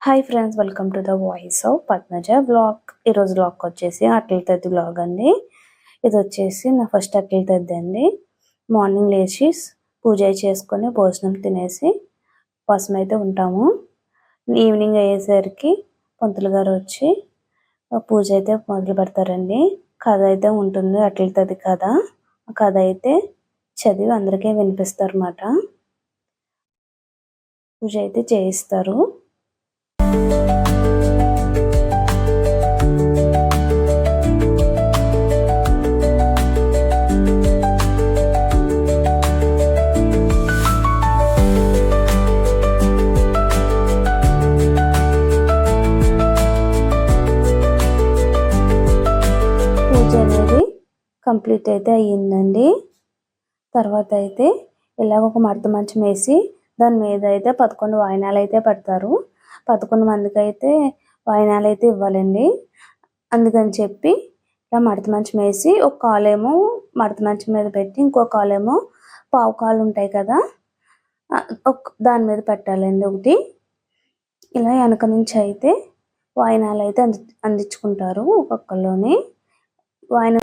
Hi friends, welcome to the voice of Padmaja vlog. ఈరోజు vlog వచ్చేసి అట్ల తద్ది వ్లాగ్ అండి. ఇది వచ్చేసి నా ఫస్ట్ అట్ల తద్ది అండి. మార్నింగ్ లేచి పూజ చేసుకొని భోజనం తినేసి కోసం అయితే ఉంటాము. ఈవినింగ్ అయ్యేసరికి పంతులు గారు వచ్చి పూజ అయితే మొదలు పెడతారండి. కథ అయితే ఉంటుంది, అట్ల తద్ది కథ. ఆ కథ అయితే చదివి అందరికీ వినిపిస్తారు అన్నమాట. పూజ అయితే చేయిస్తారు. పూజ అనేది కంప్లీట్ అయితే అయ్యిందండి. తర్వాత అయితే ఇలాగ ఒక మడత మంచం వేసి దాని మీద అయితే 11 వాయినాలు అయితే పెడతారు. 11 మందికి అయితే వాయినాలు అయితే ఇవ్వాలండి. అందుకని చెప్పి ఇలా మడత మంచం వేసి ఒక కాలేమో మడత మంచం మీద పెట్టి ఇంకో కాలేమో పావు కాలు ఉంటాయి కదా, దాని మీద పెట్టాలండి ఒకటి. ఇలా వెనక నుంచి అయితే వాయినాలు అయితే అందించుకుంటారు. ఒక్కొక్కలోని వాయిన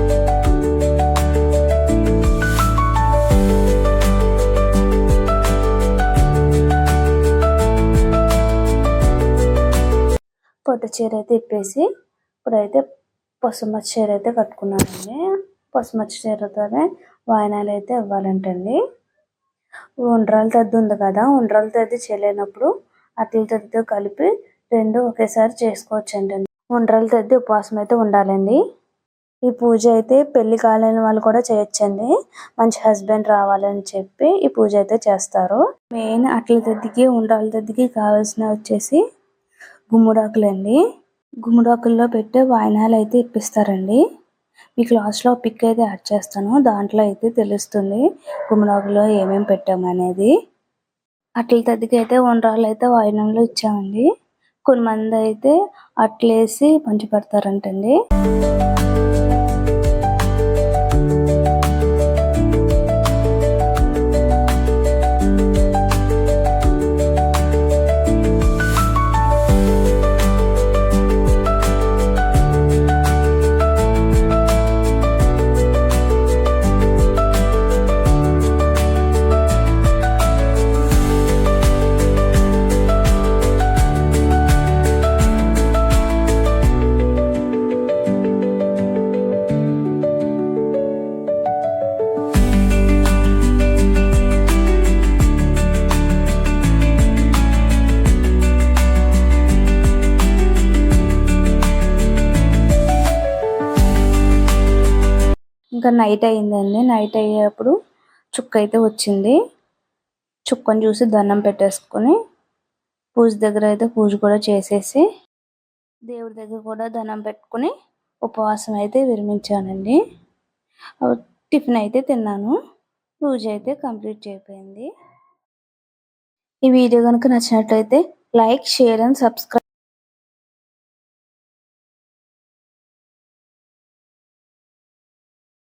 పొట్ట చీర అయితే ఇప్పేసి ఇప్పుడైతే పసుమచ్చ చీర అయితే కట్టుకున్నానండి. పసుమచ్చ చీరతోనే వాయినాలు అయితే ఇవ్వాలంటండి. ఉండ్రాల తద్ది ఉంది కదా, ఉండ్రాల తద్ది చేయలేనప్పుడు అట్ల తద్దితో కలిపి రెండు ఒకేసారి చేసుకోవచ్చండి. ఉండ్రాల తద్ది ఉపవాసం అయితే ఉండాలండి. ఈ పూజ అయితే పెళ్లి కాలేని వాళ్ళు కూడా చేయొచ్చండి. మంచి హస్బెండ్ రావాలని చెప్పి ఈ పూజ అయితే చేస్తారు. మెయిన్ అట్ల తద్దికి ఉండ్రాల తద్దికి కావాల్సిన వచ్చేసి గుమ్మడాకులండి. గుమ్మడాకుల్లో పెట్టే వాయినాలు అయితే ఇప్పిస్తారండి. మీకు లాస్ట్లో పిక్ అయితే యాడ్ చేస్తాను, దాంట్లో అయితే తెలుస్తుంది గుమ్మడాకులో ఏమేమి పెట్టామనేది. అట్ల తద్దికి అయితే ఉండ్రాలు అయితే వాయినంలో ఇచ్చామండి. కొంతమంది అయితే అట్లేసి పంచి పెడతారంటండి. ఇంకా నైట్ అయిందండి. నైట్ అయ్యేప్పుడు చుక్క అయితే వచ్చింది. చుక్కను చూసి దండం పెట్టేసుకొని పూజ దగ్గర అయితే పూజ కూడా చేసేసి దేవుడి దగ్గర కూడా దండం పెట్టుకుని ఉపవాసం అయితే విరమించానండి. టిఫిన్ అయితే తిన్నాను. పూజ అయితే కంప్లీట్ అయిపోయింది. ఈ వీడియో కనుక నచ్చినట్లయితే లైక్, షేర్ అండ్ సబ్స్క్రైబ్.